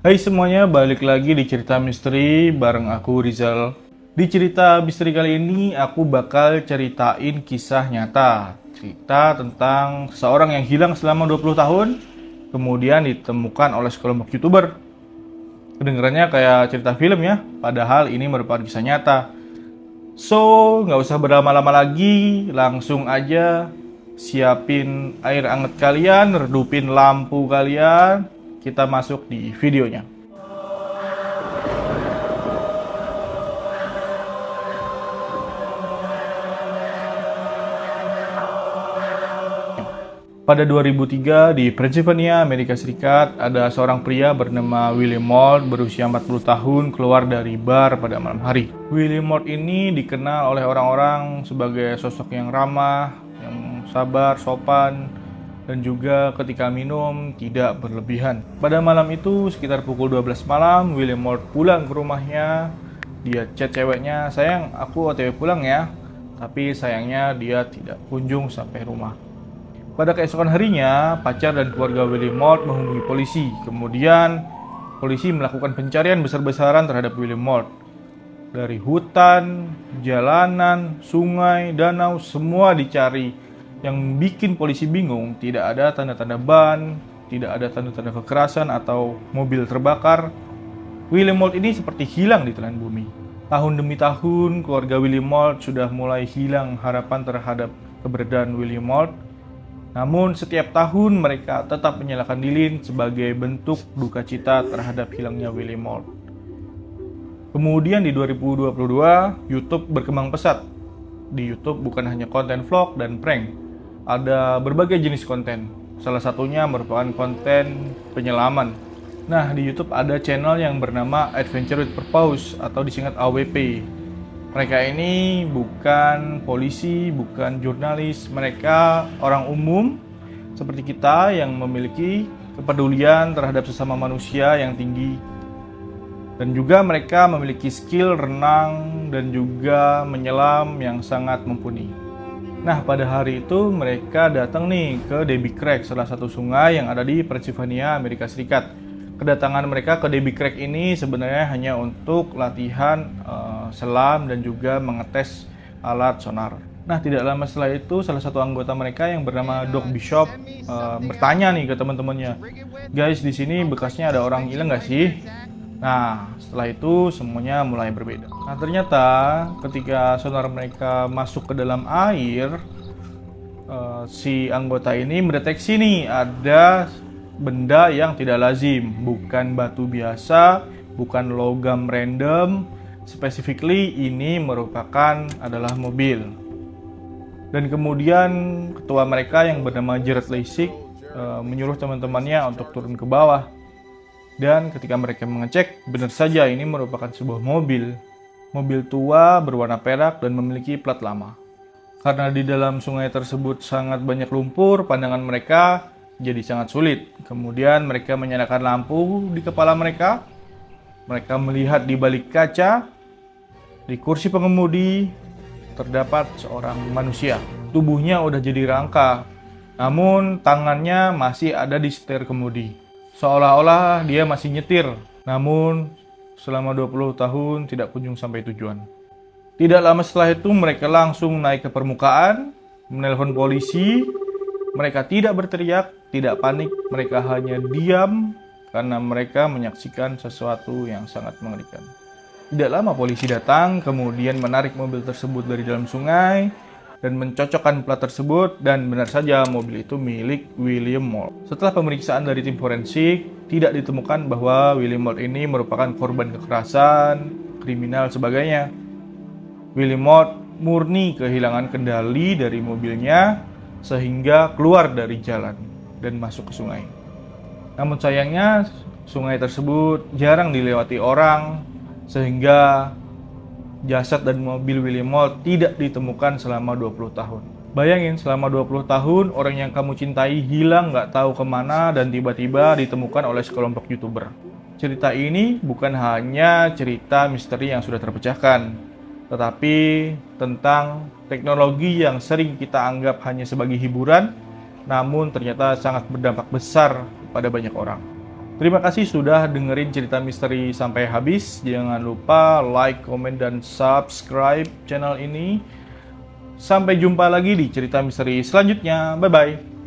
Hai semuanya, balik lagi di cerita misteri bareng aku Rizal. Di cerita misteri kali ini aku bakal ceritain kisah nyata. Cerita tentang seseorang yang hilang selama 20 tahun, kemudian ditemukan oleh sekelompok YouTuber. Kedengarannya kayak cerita film ya, padahal ini merupakan kisah nyata. So, nggak usah berlama-lama lagi, langsung aja siapin air anget kalian, redupin lampu kalian, kita masuk di videonya. Pada 2003 di Pennsylvania, Amerika Serikat, ada seorang pria bernama William Mould berusia 40 tahun keluar dari bar pada malam hari. William Mould ini dikenal oleh orang-orang sebagai sosok yang ramah, yang sabar, sopan, dan juga ketika minum tidak berlebihan. Pada malam itu sekitar pukul 12 malam, William Mould pulang ke rumahnya. Dia chat ceweknya, "Sayang, aku OTW pulang ya." Tapi sayangnya dia tidak kunjung sampai rumah. Pada keesokan harinya, pacar dan keluarga William Mould menghubungi polisi. Kemudian, polisi melakukan pencarian besar-besaran terhadap William Mould. Dari hutan, jalanan, sungai, danau, semua dicari. Yang bikin polisi bingung, tidak ada tanda-tanda ban, tidak ada tanda-tanda kekerasan atau mobil terbakar. William Mould ini seperti hilang di telan bumi. Tahun demi tahun, keluarga William Mould sudah mulai hilang harapan terhadap keberadaan William Mould. Namun setiap tahun mereka tetap menyalakan lilin sebagai bentuk duka cita terhadap hilangnya William Mould. Kemudian di 2022, YouTube berkembang pesat. Di YouTube bukan hanya konten vlog dan prank, ada berbagai jenis konten. Salah satunya merupakan konten penyelaman. Nah, di YouTube ada channel yang bernama Adventure with Purpose atau disingkat AWP. Mereka ini bukan polisi, bukan jurnalis, mereka orang umum seperti kita yang memiliki kepedulian terhadap sesama manusia yang tinggi. Dan juga mereka memiliki skill renang dan juga menyelam yang sangat mumpuni. Nah, pada hari itu mereka datang nih ke Debbie Creek, salah satu sungai yang ada di Pennsylvania, Amerika Serikat. Kedatangan mereka ke Debbie Creek ini sebenarnya hanya untuk latihan selam dan juga mengetes alat sonar. Nah, tidak lama setelah itu salah satu anggota mereka yang bernama Doc Bishop bertanya nih ke teman-temannya, "Guys, di sini bekasnya ada orang hilang nggak sih?" Nah, setelah itu semuanya mulai berbeda. Nah, ternyata ketika sonar mereka masuk ke dalam air, si anggota ini mendeteksi nih ada benda yang tidak lazim, bukan batu biasa, bukan logam random, specifically ini merupakan adalah mobil. Dan kemudian ketua mereka yang bernama Jared Lasik menyuruh teman-temannya untuk turun ke bawah. Dan ketika mereka mengecek, benar saja ini merupakan sebuah mobil. Mobil tua berwarna perak dan memiliki plat lama. Karena di dalam sungai tersebut sangat banyak lumpur, pandangan mereka jadi sangat sulit. Kemudian mereka menyalakan lampu di kepala mereka. Mereka melihat di balik kaca, di kursi pengemudi, terdapat seorang manusia. Tubuhnya udah jadi rangka, namun tangannya masih ada di setir kemudi. Seolah-olah dia masih nyetir, namun selama 20 tahun tidak kunjung sampai tujuan. Tidak lama setelah itu mereka langsung naik ke permukaan, menelpon polisi. Mereka tidak berteriak, tidak panik, mereka hanya diam karena mereka menyaksikan sesuatu yang sangat mengerikan. Tidak lama polisi datang, kemudian menarik mobil tersebut dari dalam sungai dan mencocokkan plat tersebut, dan benar saja mobil itu milik William Mould. Setelah pemeriksaan dari tim forensik, tidak ditemukan bahwa William Mould ini merupakan korban kekerasan, kriminal, sebagainya. William Mould murni kehilangan kendali dari mobilnya sehingga keluar dari jalan dan masuk ke sungai. Namun sayangnya sungai tersebut jarang dilewati orang sehingga jasad dan mobil William Mould tidak ditemukan selama 20 tahun. Bayangin, selama 20 tahun orang yang kamu cintai hilang gak tahu kemana dan tiba-tiba ditemukan oleh sekelompok YouTuber. Cerita ini bukan hanya cerita misteri yang sudah terpecahkan, tetapi tentang teknologi yang sering kita anggap hanya sebagai hiburan, namun ternyata sangat berdampak besar pada banyak orang. Terima kasih sudah dengerin cerita misteri sampai habis. Jangan lupa like, komen, dan subscribe channel ini. Sampai jumpa lagi di cerita misteri selanjutnya. Bye-bye.